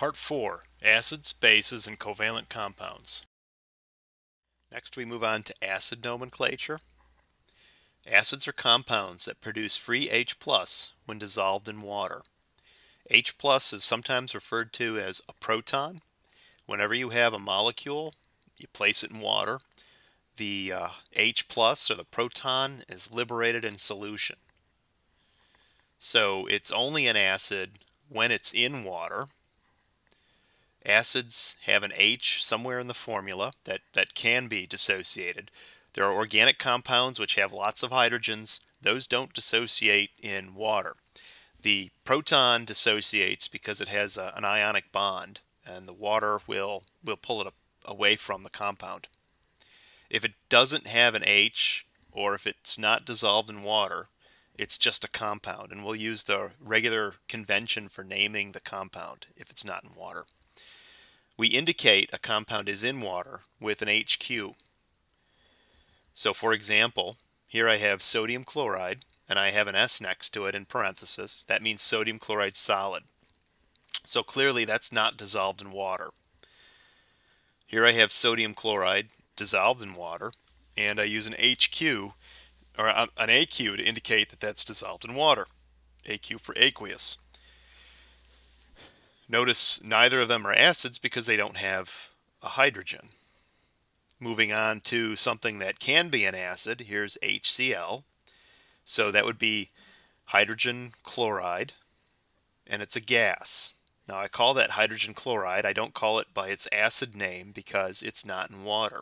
Part 4, Acids, Bases, and Covalent Compounds. Next we move on to acid nomenclature. Acids are compounds that produce free H+ when dissolved in water. H+ is sometimes referred to as a proton. Whenever you have a molecule, you place it in water, the H+ or the proton is liberated in solution. So it's only an acid when it's in water. Acids have an H somewhere in the formula that can be dissociated. There are organic compounds which have lots of hydrogens. Those don't dissociate in water. The proton dissociates because it has an ionic bond, and the water will pull it away from the compound. If it doesn't have an H, or if it's not dissolved in water, it's just a compound, and we'll use the regular convention for naming the compound if it's not in water. We indicate a compound is in water with an HQ. So for example, here I have sodium chloride, and I have an S next to it in parenthesis. That means sodium chloride solid. So clearly that's not dissolved in water. Here I have sodium chloride dissolved in water, and I use an HQ, or an AQ, to indicate that that's dissolved in water. AQ for aqueous. Notice neither of them are acids because they don't have a hydrogen. Moving on to something that can be an acid, here's HCl. So that would be hydrogen chloride, and it's a gas. Now I call that hydrogen chloride. I don't call it by its acid name because it's not in water.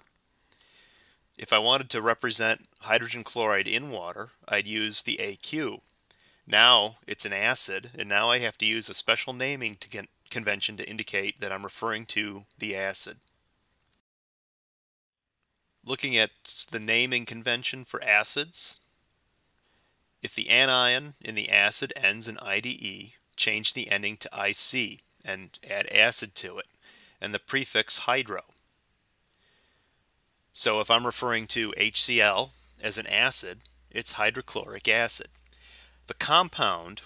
If I wanted to represent hydrogen chloride in water, I'd use the AQ. Now it's an acid, and now I have to use a special naming convention to indicate that I'm referring to the acid. Looking at the naming convention for acids, if the anion in the acid ends in IDE, change the ending to IC and add acid to it, and the prefix hydro. So if I'm referring to HCl as an acid, it's hydrochloric acid. The compound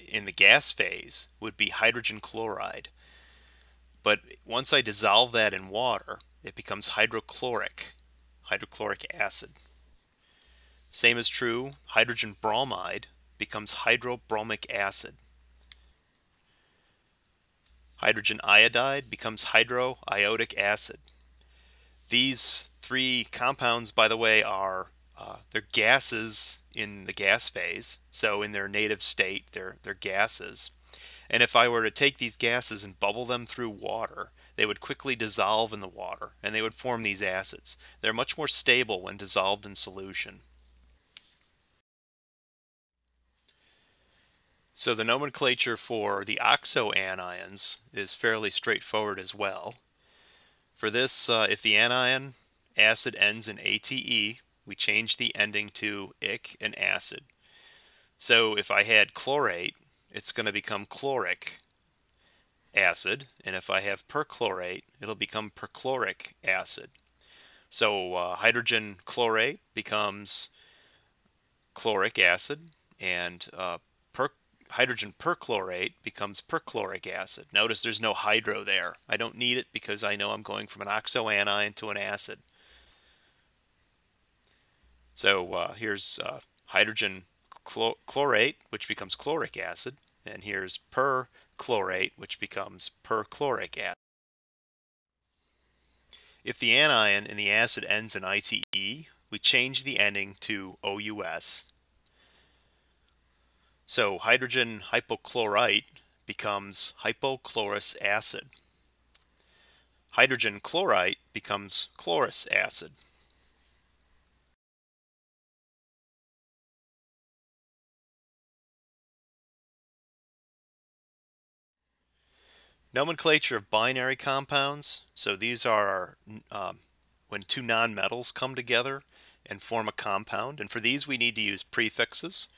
in the gas phase would be hydrogen chloride. But once I dissolve that in water, it becomes hydrochloric acid. Same is true, hydrogen bromide becomes hydrobromic acid. Hydrogen iodide becomes hydroiodic acid. These three compounds, by the way, are they're gases in the gas phase. So in their native state, they're gases. And if I were to take these gases and bubble them through water, they would quickly dissolve in the water, and they would form these acids. They're much more stable when dissolved in solution. So the nomenclature for the oxoanions is fairly straightforward as well. For this, if the anion acid ends in ATE, we change the ending to ic and acid. So if I had chlorate, it's going to become chloric acid, and if I have perchlorate, it'll become perchloric acid. So hydrogen chlorate becomes chloric acid, and hydrogen perchlorate becomes perchloric acid. Notice there's no hydro there. I don't need it because I know I'm going from an oxoanion to an acid. So here's hydrogen chlorate, which becomes chloric acid, and here's perchlorate, which becomes perchloric acid. If the anion in the acid ends in ITE, we change the ending to OUS. So hydrogen hypochlorite becomes hypochlorous acid. Hydrogen chlorite becomes chlorous acid. Nomenclature of binary compounds. So these are when two nonmetals come together and form a compound. And for these we need to use prefixes.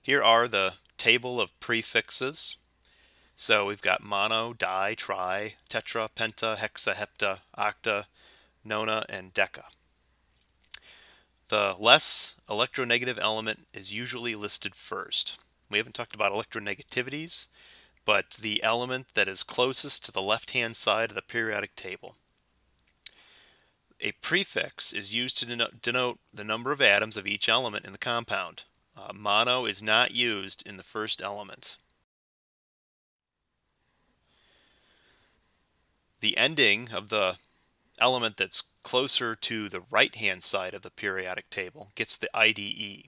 Here are the table of prefixes. So we've got mono, di, tri, tetra, penta, hexa, hepta, octa, nona, and deca. The less electronegative element is usually listed first. We haven't talked about electronegativities, but the element that is closest to the left-hand side of the periodic table. A prefix is used to denote the number of atoms of each element in the compound. Mono is not used in the first element. The ending of the element that's closer to the right-hand side of the periodic table gets the IDE.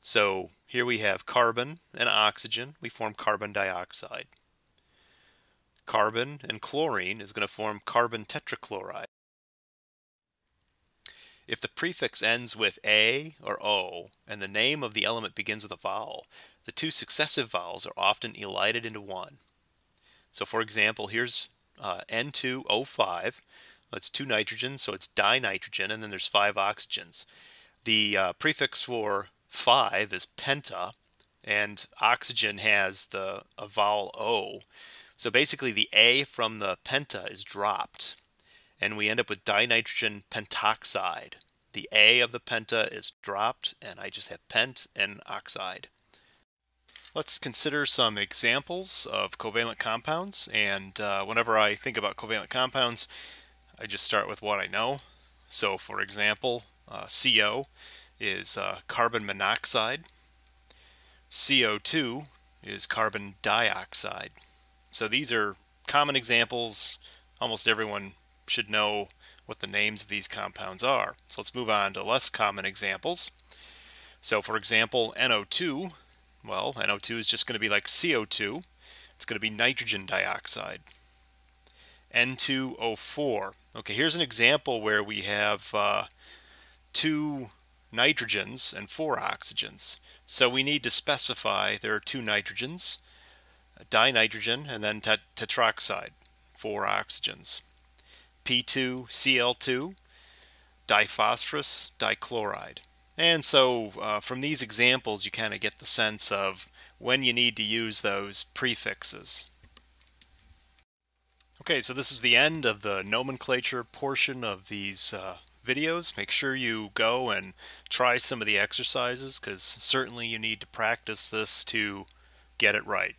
So here we have carbon and oxygen. We form carbon dioxide. Carbon and chlorine is going to form carbon tetrachloride. If the prefix ends with A or O and the name of the element begins with a vowel, the two successive vowels are often elided into one. So for example, here's N2O5. That's 2 nitrogens, so it's dinitrogen, and then there's 5 oxygens. The prefix for 5 is penta, and oxygen has a vowel O. So basically the A from the penta is dropped, and we end up with dinitrogen pentoxide. The A of the penta is dropped, and I just have pent and oxide. Let's consider some examples of covalent compounds, and whenever I think about covalent compounds, I just start with what I know. So for example, CO is carbon monoxide. CO2 is carbon dioxide. So these are common examples. Almost everyone should know what the names of these compounds are. So let's move on to less common examples. So for example, NO2, well, NO2 is just going to be like CO2. It's going to be nitrogen dioxide. N2O4. Okay, here's an example where we have 2 nitrogens and 4 oxygens. So we need to specify there are 2 nitrogens, dinitrogen, and then tetroxide, 4 oxygens. P2Cl2, diphosphorus dichloride. And so from these examples you kind of get the sense of when you need to use those prefixes. Okay, so this is the end of the nomenclature portion of these videos. Make sure you go and try some of the exercises, because certainly you need to practice this to get it right.